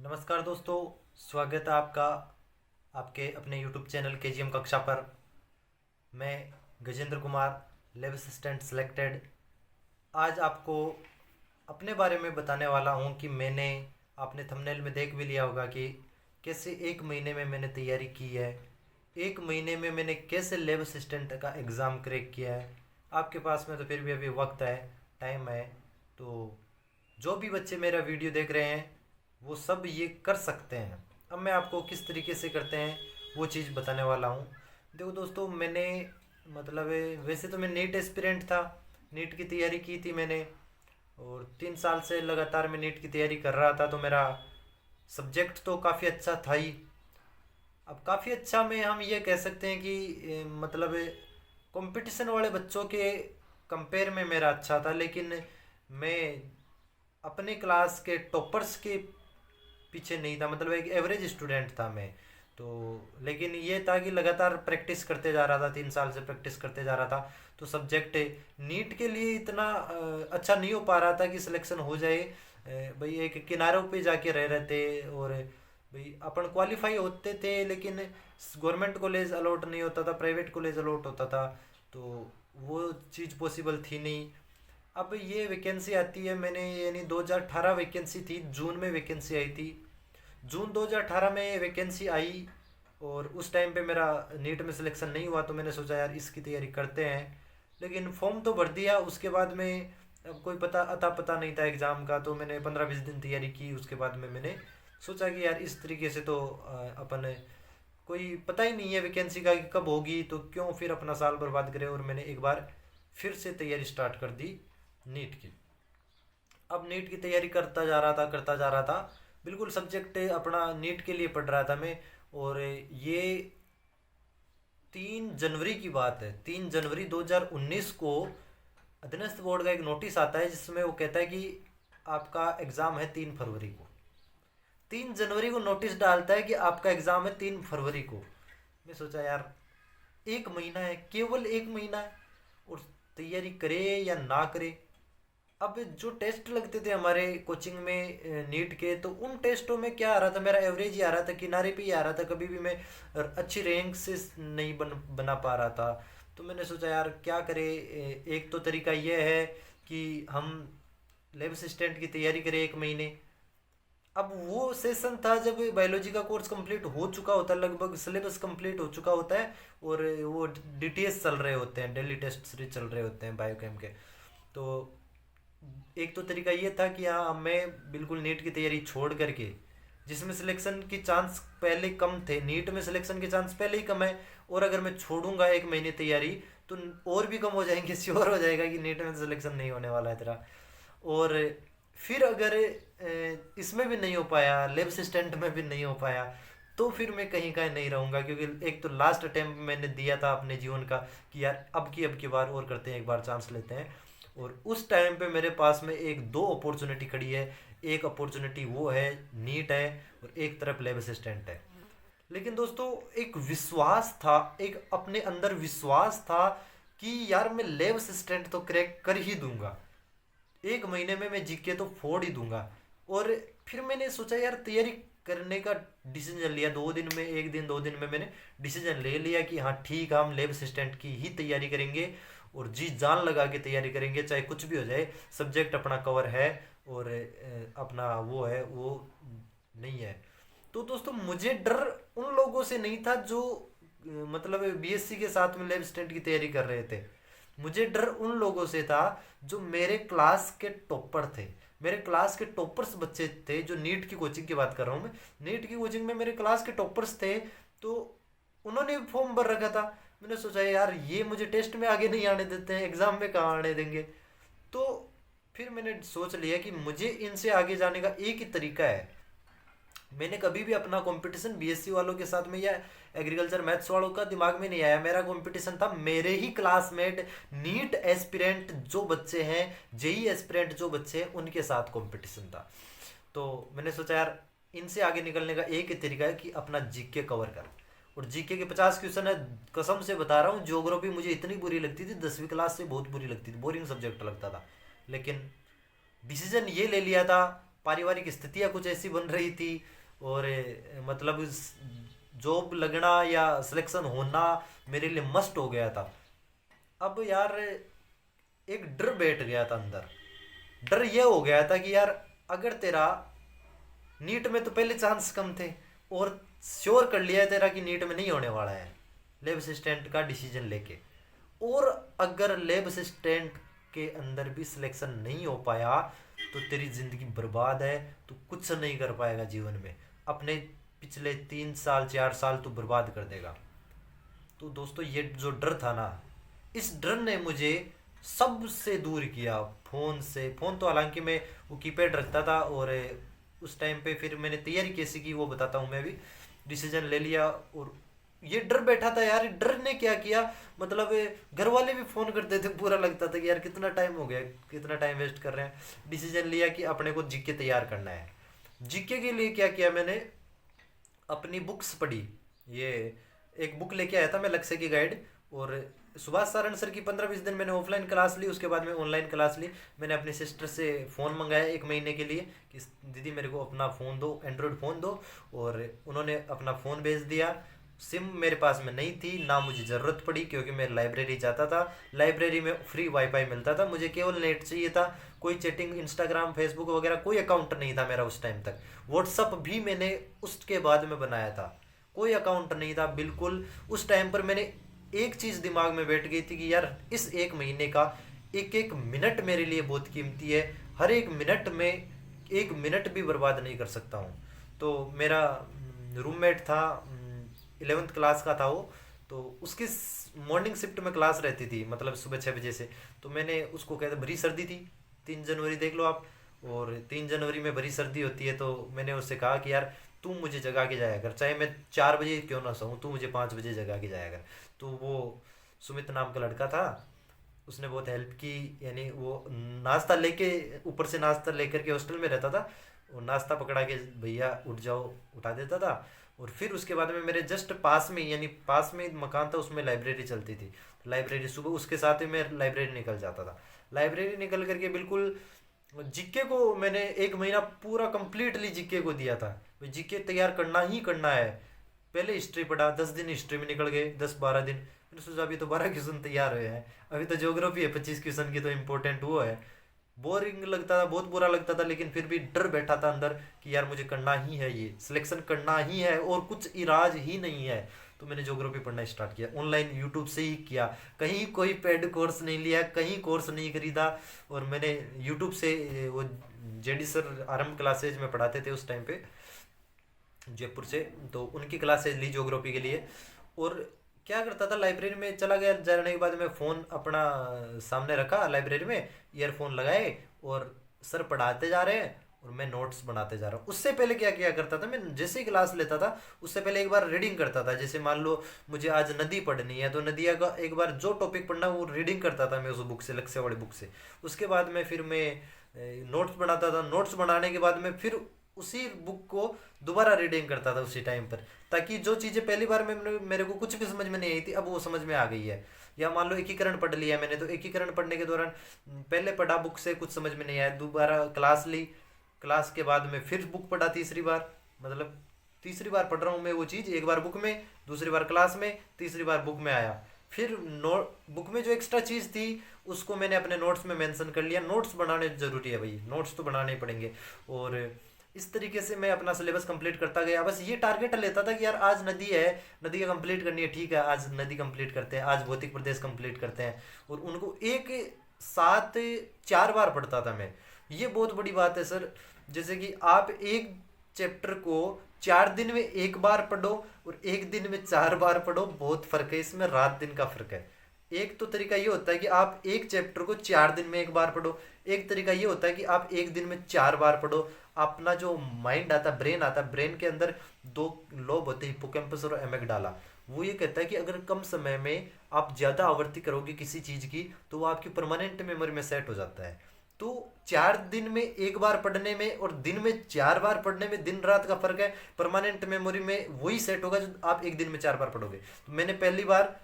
नमस्कार दोस्तों। स्वागत है आपका आपके अपने यूट्यूब चैनल केजीएम कक्षा पर। मैं Gajendra Kumar, lab assistant selected, आज आपको अपने बारे में बताने वाला हूं कि मैंने, आपने थंबनेल में देख भी लिया होगा कि कैसे एक महीने में मैंने तैयारी की है। एक महीने में मैंने कैसे लैब असिस्टेंट का एग्ज़ाम क्रैक किया है। आपके पास में तो फिर भी अभी वक्त है, टाइम है, तो जो भी बच्चे मेरा वीडियो देख रहे हैं वो सब ये कर सकते हैं। अब मैं आपको किस तरीके से करते हैं वो चीज़ बताने वाला हूँ। देखो दोस्तों, मैंने मतलब वैसे तो मैं नीट एस्पिरेंट था, नीट की तैयारी की थी मैंने, और 3 साल से लगातार मैं नीट की तैयारी कर रहा था, तो मेरा सब्जेक्ट तो काफ़ी अच्छा था ही। अब काफ़ी अच्छा में हम ये कह सकते हैं कि मतलब कंपटीशन वाले बच्चों के कंपेयर में मेरा अच्छा था, लेकिन मैं अपने क्लास के टॉपर्स के पीछे नहीं था, मतलब एक एवरेज स्टूडेंट था मैं। तो लेकिन ये था कि लगातार प्रैक्टिस करते जा रहा था, 3 साल से प्रैक्टिस करते जा रहा था। तो सब्जेक्ट नीट के लिए इतना अच्छा नहीं हो पा रहा था कि सिलेक्शन हो जाए। भाई एक किनारों पे जाके रह रहे थे, और भाई अपन क्वालिफाई होते थे, लेकिन गवर्नमेंट कॉलेज अलॉट नहीं होता था, प्राइवेट कॉलेज अलॉट होता था, तो वो चीज़ पॉसिबल थी नहीं। अब ये वैकेंसी आती है, मैंने यानी 2018 वैकेंसी थी, जून में वैकेंसी आई थी। जून 2018 में वैकेंसी आई, और उस टाइम पे मेरा नीट में सिलेक्शन नहीं हुआ, तो मैंने सोचा यार इसकी तैयारी करते हैं। लेकिन फॉर्म तो भर दिया, उसके बाद में अब कोई अता पता नहीं था एग्ज़ाम का, तो मैंने 15-20 दिन तैयारी की। उसके बाद में मैंने सोचा कि यार इस तरीके से तो अपन कोई पता ही नहीं है वैकेंसी का कि कब होगी, तो क्यों फिर अपना साल बर्बाद करें। और मैंने एक बार फिर से तैयारी स्टार्ट कर दी नीट की। अब नीट की तैयारी करता जा रहा था, बिल्कुल सब्जेक्ट अपना नीट के लिए पढ़ रहा था मैं। और ये 3 जनवरी की बात है, 3 जनवरी 2019 को अधीनस्थ बोर्ड का एक नोटिस आता है, जिसमें वो कहता है कि आपका एग्ज़ाम है 3 फरवरी को। 3 जनवरी को नोटिस डालता है कि आपका एग्ज़ाम है 3 फरवरी को। मैं सोचा यार एक महीना है, केवल एक महीना है, और तैयारी करे या ना करे। अब जो टेस्ट लगते थे हमारे कोचिंग में नीट के, तो उन टेस्टों में क्या आ रहा था, मेरा एवरेज ही आ रहा था, किनारे पे ही आ रहा था, कभी भी मैं अच्छी रैंक से नहीं बना पा रहा था। तो मैंने सोचा यार क्या करे। एक तो तरीका ये है कि हम लैब असिस्टेंट की तैयारी करें एक महीने। अब वो सेशन था जब बायोलॉजी का कोर्स कंप्लीट हो चुका होता है, लगभग सिलेबस कंप्लीट हो चुका होता है, और वो डीटीएस चल रहे होते हैं, डेली टेस्ट सीरीज चल रहे होते हैं बायोकेम के। तो एक तो तरीका ये था कि हाँ मैं बिल्कुल नीट की तैयारी छोड़ करके, जिसमें सिलेक्शन की चांस पहले कम थे, नीट में सिलेक्शन के चांस पहले ही कम है, और अगर मैं छोड़ूंगा एक महीने तैयारी तो और भी कम हो जाएंगे, श्योर हो जाएगा कि नीट में सिलेक्शन नहीं होने वाला है तेरा। और फिर अगर इसमें भी नहीं हो पाया, लैब असिस्टेंट में भी नहीं हो पाया, तो फिर मैं कहीं का नहीं रहूँगा, क्योंकि एक तो लास्ट अटेम्प्ट मैंने दिया था अपने जीवन का कि यार अब की बार और करते हैं, एक बार चांस लेते हैं। और उस टाइम पे मेरे पास में एक दो अपॉर्चुनिटी खड़ी है। एक अपॉर्चुनिटी वो है नीट है, और एक तरफ लैब असिस्टेंट है। लेकिन दोस्तों एक विश्वास था, एक अपने अंदर विश्वास था कि यार मैं लैब असिस्टेंट तो क्रैक कर ही दूंगा, एक महीने में मैं जीके तो फोड़ ही दूंगा। और फिर मैंने सोचा यार तैयारी करने का डिसीजन लिया, 2 दिन में, एक दिन 2 दिन में मैंने डिसीजन ले लिया कि हाँ ठीक है, हम लेब असिस्टेंट की ही तैयारी करेंगे, और जी जान लगा के तैयारी करेंगे, चाहे कुछ भी हो जाए। सब्जेक्ट अपना कवर है, और अपना वो है, वो नहीं है। तो दोस्तों मुझे डर उन लोगों से नहीं था जो मतलब बीएससी के साथ में लेब असिस्टेंट की तैयारी कर रहे थे। मुझे डर उन लोगों से था जो मेरे क्लास के टॉपर थे। मेरे क्लास के टॉपर्स बच्चे थे, जो नीट की कोचिंग की बात कर रहा हूँ मैं। नीट की कोचिंग में मेरे क्लास के टॉपर्स थे, तो उन्होंने भी फॉर्म भर रखा था। मैंने सोचा यार ये मुझे टेस्ट में आगे नहीं आने देते हैं, एग्जाम में कहाँ आने देंगे। तो फिर मैंने सोच लिया कि मुझे इनसे आगे जाने का एक ही तरीका है। मैंने कभी भी अपना कंपटीशन बीएससी वालों के साथ में या एग्रीकल्चर मैथ्स वालों का दिमाग में नहीं आया। मेरा कंपटीशन था मेरे ही क्लासमेट नीट एस्पिरेंट जो बच्चे हैं, जेई एस्पिरेंट जो बच्चे हैं, उनके साथ कंपटीशन था। तो मैंने सोचा यार इनसे आगे निकलने का एक ही तरीका है कि अपना जीके कवर कर। और जीके के 50 क्वेश्चन है, कसम से बता रहा हूँ। ज्योग्राफी मुझे इतनी बुरी लगती थी, 10वीं क्लास से बहुत बुरी लगती थी, बोरिंग सब्जेक्ट लगता था। लेकिन डिसीजन ये ले लिया था पारिवारिक स्थितियाँ कुछ ऐसी बन रही थी, और मतलब जॉब लगना या सिलेक्शन होना मेरे लिए मस्ट हो गया था। अब यार एक डर बैठ गया था अंदर। डर ये हो गया था कि यार अगर तेरा नीट में तो पहले चांस कम थे, और श्योर कर लिया है तेरा कि नीट में नहीं होने वाला है लेब असिस्टेंट का डिसीजन लेके, और अगर लेब असिस्टेंट के अंदर भी सिलेक्शन नहीं हो पाया तो तेरी जिंदगी बर्बाद है। तू कुछ नहीं कर पाएगा जीवन में, अपने पिछले 3 साल 4 साल तू बर्बाद कर देगा। तो दोस्तों ये जो डर था ना, इस डर ने मुझे सबसे दूर किया। फ़ोन से, फ़ोन तो हालांकि मैं वो कीपैड रखता था, और उस टाइम पे फिर मैंने तैयारी कैसी की वो बताता हूँ। मैं भी डिसीजन ले लिया, और ये डर बैठा था यार। डर ने क्या किया, मतलब घर वाले भी फ़ोन करते थे, पूरा लगता था कि यार कितना टाइम हो गया, कितना टाइम वेस्ट कर रहे हैं। डिसीजन लिया कि अपने को जीके तैयार करना है। जीके के लिए क्या किया मैंने, अपनी बुक्स पढ़ी। ये एक बुक लेके आया था मैं, लक्ष्य की गाइड, और सुभाष सारण सर की 15-20 दिन मैंने ऑफलाइन क्लास ली। उसके बाद में ऑनलाइन क्लास ली। मैंने अपनी सिस्टर से फ़ोन मंगाया 1 महीने के लिए कि दीदी मेरे को अपना फ़ोन दो, एंड्रॉयड फ़ोन दो, और उन्होंने अपना फ़ोन भेज दिया। सिम मेरे पास में नहीं थी, ना मुझे ज़रूरत पड़ी, क्योंकि मैं लाइब्रेरी जाता था। लाइब्रेरी में फ्री वाईफाई मिलता था, मुझे केवल नेट चाहिए था। कोई चैटिंग, इंस्टाग्राम, फेसबुक वगैरह कोई अकाउंट नहीं था मेरा उस टाइम तक। व्हाट्सअप भी मैंने उसके बाद में बनाया था, कोई अकाउंट नहीं था बिल्कुल। उस टाइम पर मैंने एक चीज़ दिमाग में बैठ गई थी कि यार इस 1 महीने का एक एक मिनट मेरे लिए बहुत कीमती है। हर एक मिनट में 1 मिनट भी बर्बाद नहीं कर सकता हूँ। तो मेरा रूममेट था, 11th क्लास का था वो, तो उसकी मॉर्निंग शिफ्ट में क्लास रहती थी, मतलब सुबह 6 बजे से। तो मैंने उसको कहता, भरी सर्दी थी, 3 जनवरी देख लो आप, और 3 जनवरी में भरी सर्दी होती है। तो मैंने उससे कहा कि यार तू मुझे जगा के जाया कर, चाहे मैं 4 बजे क्यों ना सोऊं, तू मुझे 5 बजे जगा के जाया कर। तो वो सुमित नाम का लड़का था, उसने बहुत हेल्प की। यानी वो नाश्ता लेके, ऊपर से नाश्ता लेकर के हॉस्टल में रहता था, वो नाश्ता पकड़ा के भैया उठ जाओ उठा देता था। और फिर उसके बाद में मेरे जस्ट पास में, यानी पास में मकान था, उसमें लाइब्रेरी चलती थी। लाइब्रेरी सुबह उसके साथ ही मैं लाइब्रेरी निकल जाता था। लाइब्रेरी निकल करके बिल्कुल जीके को मैंने 1 महीना पूरा कंप्लीटली जीके को दिया था। जीके तैयार करना ही करना है। पहले हिस्ट्री पढ़ा, 10 दिन हिस्ट्री में निकल गए, 10-12 दिन। मैंने सोचा अभी तो 12 क्वेश्चन तैयार हुए हैं, अभी तो ज्योग्राफी है 25 क्वेश्चन की, तो इम्पोर्टेंट वो है। बोरिंग लगता था, बहुत बुरा लगता था, लेकिन फिर भी डर बैठा था अंदर कि यार मुझे करना ही है, ये सिलेक्शन करना ही है, और कुछ इराज ही नहीं है। तो मैंने ज्योग्राफी पढ़ना स्टार्ट किया, ऑनलाइन यूट्यूब से ही किया। कहीं कोई पेड कोर्स नहीं लिया, कहीं कोर्स नहीं खरीदा, और मैंने यूट्यूब से वो जेडी सर आरंभ क्लासेज में पढ़ाते थे उस टाइम पे जयपुर से, तो उनकी क्लासेज ली ज्योग्राफी के लिए। और क्या करता था, लाइब्रेरी में चला गया, जाने के बाद में फ़ोन अपना सामने रखा लाइब्रेरी में, ईयरफोन लगाए, और सर पढ़ाते जा रहे हैं और मैं नोट्स बनाते जा रहा हूँ। उससे पहले क्या किया करता था, मैं जैसे ही क्लास लेता था उससे पहले एक बार रीडिंग करता था। जैसे मान लो मुझे आज नदी पढ़नी है, तो नदिया का एक बार जो टॉपिक पढ़ना वो रीडिंग करता था मैं उस बुक से, लक्ष्य वाली बुक से। उसके बाद में फिर मैं नोट्स बनाता था। नोट्स बनाने के बाद में फिर उसी बुक को दोबारा रीडिंग करता था उसी टाइम पर, ताकि जो चीज़ें पहली बार में मेरे को कुछ भी समझ में नहीं आई थी, अब वो समझ में आ गई है। या मान लो एकीकरण पढ़ लिया मैंने, तो एकीकरण पढ़ने के दौरान पहले पढ़ा बुक से, कुछ समझ में नहीं आया, दोबारा क्लास ली, क्लास के बाद में फिर बुक पढ़ा तीसरी बार। मतलब तीसरी बार पढ़ रहा हूँ मैं वो चीज़, एक बार बुक में, दूसरी बार क्लास में, तीसरी बार बुक में आया। फिर नोट बुक में जो एक्स्ट्रा चीज़ थी उसको मैंने अपने नोट्स में मेंशन कर लिया। नोट्स बनाने ज़रूरी है भाई, नोट्स तो बनाने ही पड़ेंगे। और इस तरीके से मैं अपना सिलेबस कंप्लीट करता गया। बस ये टारगेट लेता था कि यार आज नदी है, नदी का कंप्लीट करनी है, ठीक है आज नदी कंप्लीट करते हैं, आज भौतिक प्रदेश कंप्लीट करते हैं। और उनको एक साथ 4 बार पढ़ता था मैं। ये बहुत बड़ी बात है सर। जैसे कि आप एक चैप्टर को 4 दिन में 1 बार पढ़ो और एक दिन में 4 बार पढ़ो, बहुत फर्क है इसमें, रात दिन का फर्क है। एक तो तरीका ये होता है कि आप एक चैप्टर को 4 दिन में 1 बार पढ़ो, एक तरीका ये होता है कि आप एक दिन में 4 बार पढ़ो। अपना जो माइंड आता है, ब्रेन आता है, ब्रेन के अंदर 2 लोब होते हैं, हिप्पोकैम्पस और एमिगडाला। वो ये कहता है कि अगर कम समय में आप ज़्यादा आवृत्ति करोगे किसी चीज़ की तो वो आपकी परमानेंट मेमोरी में सेट हो जाता है। तो 4 दिन में 1 बार पढ़ने में और दिन में 4 बार पढ़ने में दिन रात का फर्क है। परमानेंट मेमोरी में वही सेट होगा जो आप एक दिन में 4 बार पढ़ोगे। तो मैंने पहली बार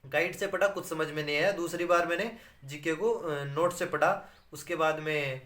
गाइड से पढ़ा, कुछ समझ में नहीं आया। दूसरी बार मैंने जीके को नोट से पढ़ा। उसके बाद में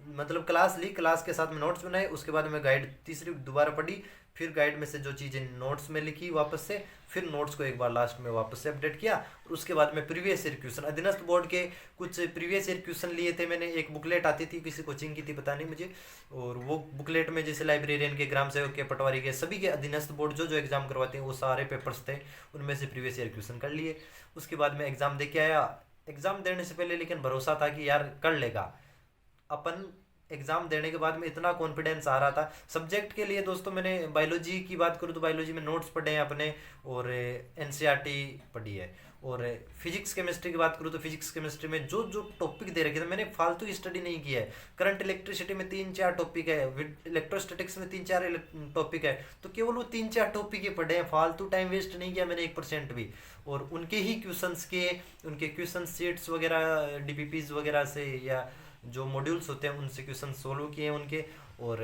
मतलब क्लास ली, क्लास के साथ में नोट्स बनाए, उसके बाद में गाइड तीसरी दोबारा पढ़ी, फिर गाइड में से जो चीज़ें नोट्स में लिखी वापस से, फिर नोट्स को एक बार लास्ट में वापस से अपडेट किया, और उसके बाद में प्रीवियस ईयर क्वेश्चन अधीनस्थ बोर्ड के कुछ प्रीवियस ईयर क्वेश्चन लिए थे मैंने। एक बुकलेट आती थी, किसी कोचिंग की थी पता नहीं मुझे, और वो बुकलेट में जैसे लाइब्रेरियन के, ग्राम सेवक के, पटवारी के, सभी के अधीनस्थ बोर्ड जो जो एग्जाम करवाते हैं वो सारे पेपर्स थे, उनमें से प्रीवियस ईयर क्वेश्चन कर लिए। उसके बाद में एग्जाम दे के आया। एग्जाम देने से पहले लेकिन भरोसा था कि यार कर लेगा अपन। एग्जाम देने के बाद में इतना कॉन्फिडेंस आ रहा था। सब्जेक्ट के लिए दोस्तों मैंने बायोलॉजी की बात करूँ तो बायोलॉजी में नोट्स पढ़े हैं अपने, और एनसीईआरटी पढ़ी है। और फिजिक्स केमिस्ट्री की बात करूँ तो फिजिक्स केमिस्ट्री में जो जो टॉपिक दे रखे थे मैंने फालतू की स्टडी नहीं की है। करंट इलेक्ट्रिसिटी में 3-4 टॉपिक है, इलेक्ट्रोस्टैटिक्स में 3-4 टॉपिक है, तो केवल वो 3-4 टॉपिक ही पढ़े हैं, फालतू टाइम वेस्ट नहीं किया मैंने 1% भी। और उनके ही क्वेश्चंस के, उनके क्वेश्चन सीट्स वगैरह डीपीपीज वगैरह से, या जो मॉड्यूल्स होते हैं उनसे क्वेश्चन सोल्व किए हैं उनके। और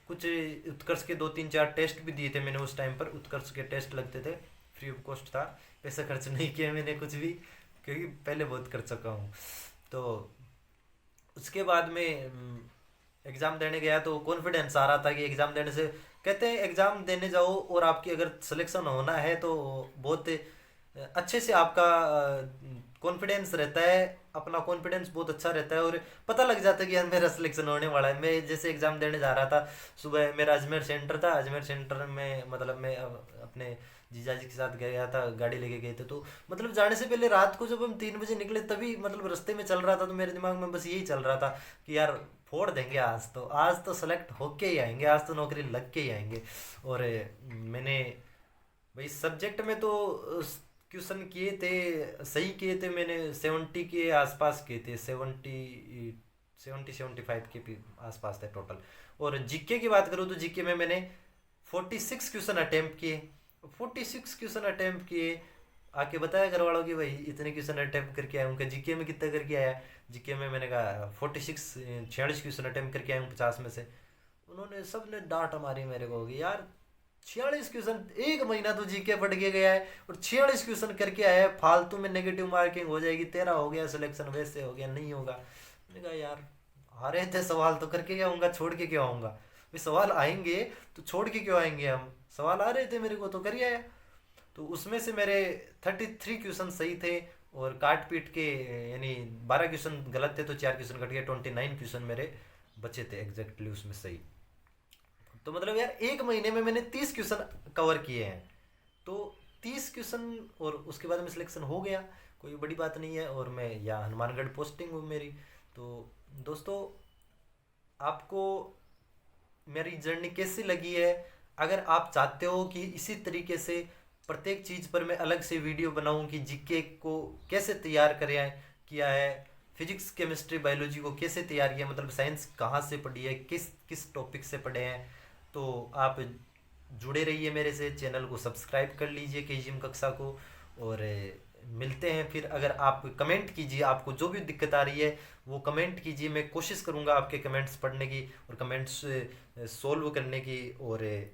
कुछ उत्कर्ष के 2-3-4 टेस्ट भी दिए थे मैंने उस टाइम पर। उत्कर्ष के टेस्ट लगते थे, फ्री ऑफ कॉस्ट था, पैसा खर्च नहीं किया मैंने कुछ भी, क्योंकि पहले बहुत कर चुका हूँ। तो उसके बाद में एग्ज़ाम देने गया तो कॉन्फिडेंस आ रहा था कि एग्ज़ाम देने से, कहते हैं एग्ज़ाम देने जाओ और आपकी अगर सिलेक्शन होना है तो बहुत अच्छे से आपका कॉन्फिडेंस रहता है, अपना कॉन्फिडेंस बहुत अच्छा रहता है, और पता लग जाता है कि यार मेरा सिलेक्शन होने वाला है। मैं जैसे एग्ज़ाम देने जा रहा था, सुबह मेरा अजमेर सेंटर था, अजमेर सेंटर में मतलब मैं अपने जीजा जी के साथ गया था, गाड़ी लेके गए थे। तो मतलब जाने से पहले रात को जब हम 3 बजे निकले, तभी मतलब रास्ते में चल रहा था तो मेरे दिमाग में बस यही चल रहा था कि यार फोड़ देंगे आज तो सेलेक्ट होके ही आएंगे, आज तो नौकरी लग के ही आएंगे। और मैंने भाई सब्जेक्ट में तो क्वेश्चन किए थे, सही किए थे मैंने, 70 के आसपास किए थे, 75 के आसपास थे टोटल। और जीके की बात करूँ तो जीके में मैंने 46 क्वेश्चन अटेम्प्ट किए। 46 क्वेश्चन अटेम्प्ट किए, आके बताया घर वालों की भाई इतने क्वेश्चन अटेम्प्ट करके आया हूँ। जीके में कितना करके आया? जीके में मैंने कहा 46 क्वेश्चन अटेम्प्ट करके आया हूँ 50 में से। उन्होंने सब ने डांट मारी मेरे को कि यार 46 क्वेश्चन, 1 महीना तो जीके पढ़ के गया है और 46 क्वेश्चन करके आया है, फालतू में नेगेटिव मार्किंग हो जाएगी, तेरा हो गया सिलेक्शन, वैसे हो गया, नहीं होगा। मैंने कहा यार आ रहे थे सवाल तो करके क्या आऊँगा, छोड़ के क्यों आऊँगा भाई? सवाल आएंगे तो छोड़ के क्यों आएंगे हम? सवाल आ रहे थे मेरे को तो कर आया। तो उसमें से मेरे 33 क्वेश्चन सही थे, और काट पीट के यानी 12 क्वेश्चन गलत थे तो 4 क्वेश्चन कट गए, 29 क्वेश्चन मेरे बचे थे एग्जैक्टली उसमें सही। तो मतलब यार 1 महीने में मैंने 30 क्वेश्चन कवर किए हैं। तो 30 क्वेश्चन, और उसके बाद में सिलेक्शन हो गया, कोई बड़ी बात नहीं है। और मैं यहाँ हनुमानगढ़ पोस्टिंग हूँ मेरी। तो दोस्तों आपको मेरी जर्नी कैसी लगी है? अगर आप चाहते हो कि इसी तरीके से प्रत्येक चीज़ पर मैं अलग से वीडियो बनाऊं कि जीके को कैसे तैयार करें किया है, फिजिक्स केमिस्ट्री बायोलॉजी को कैसे तैयार किया, मतलब साइंस कहाँ से पढ़ी है, किस किस टॉपिक से पढ़े हैं, तो आप जुड़े रहिए मेरे से, चैनल को सब्सक्राइब कर लीजिए केजीएम कक्षा को। और मिलते हैं फिर। अगर आप कमेंट कीजिए, आपको जो भी दिक्कत आ रही है वो कमेंट कीजिए, मैं कोशिश करूँगा आपके कमेंट्स पढ़ने की और कमेंट्स सोल्व करने की। और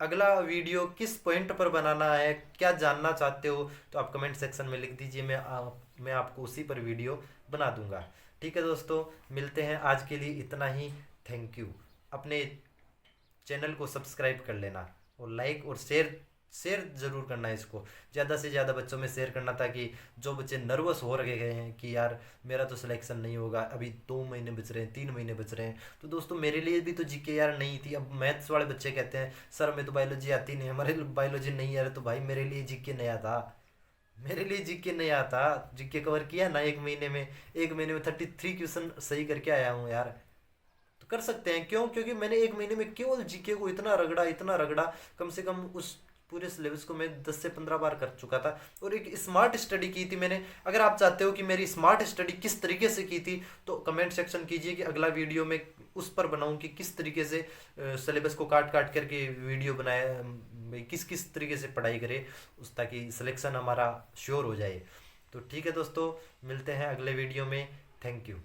अगला वीडियो किस पॉइंट पर बनाना है, क्या जानना चाहते हो, तो आप कमेंट सेक्शन में लिख दीजिए, मैं आपको उसी पर वीडियो बना दूंगा। ठीक है दोस्तों, मिलते हैं। आज के लिए इतना ही। Thank you. अपने चैनल को सब्सक्राइब कर लेना, और लाइक और शेयर ज़रूर करना है इसको, ज़्यादा से ज़्यादा बच्चों में शेयर करना, ताकि जो बच्चे नर्वस हो रखे गए हैं कि यार मेरा तो सिलेक्शन नहीं होगा, अभी 2 महीने बच रहे हैं, 3 महीने बच रहे हैं। तो दोस्तों मेरे लिए भी तो जीके यार नहीं थी। अब मैथ्स वाले बच्चे कहते हैं सर मैं तो बायोलॉजी आती नहीं, हमारे बायोलॉजी नहीं आ रहा। तो भाई मेरे लिए जीके नया था, मेरे लिए जीके नया था। जीके कवर किया ना 1 महीने में, 1 महीने में 33 क्वेश्चन सही करके आया हूँ यार। तो कर सकते हैं, क्यों? क्योंकि मैंने 1 महीने में केवल जीके को इतना रगड़ा, इतना रगड़ा, कम से कम उस पूरे सिलेबस को मैं 10 से 15 बार कर चुका था। और एक स्मार्ट स्टडी की थी मैंने। अगर आप चाहते हो कि मेरी स्मार्ट स्टडी किस तरीके से की थी, तो कमेंट सेक्शन कीजिए कि अगला वीडियो में उस पर बनाऊं कि किस तरीके से सिलेबस को काट काट करके वीडियो बनाया, किस किस तरीके से पढ़ाई करे उस, ताकि सिलेक्शन हमारा श्योर हो जाए। तो ठीक है दोस्तों, मिलते हैं अगले वीडियो में। Thank you.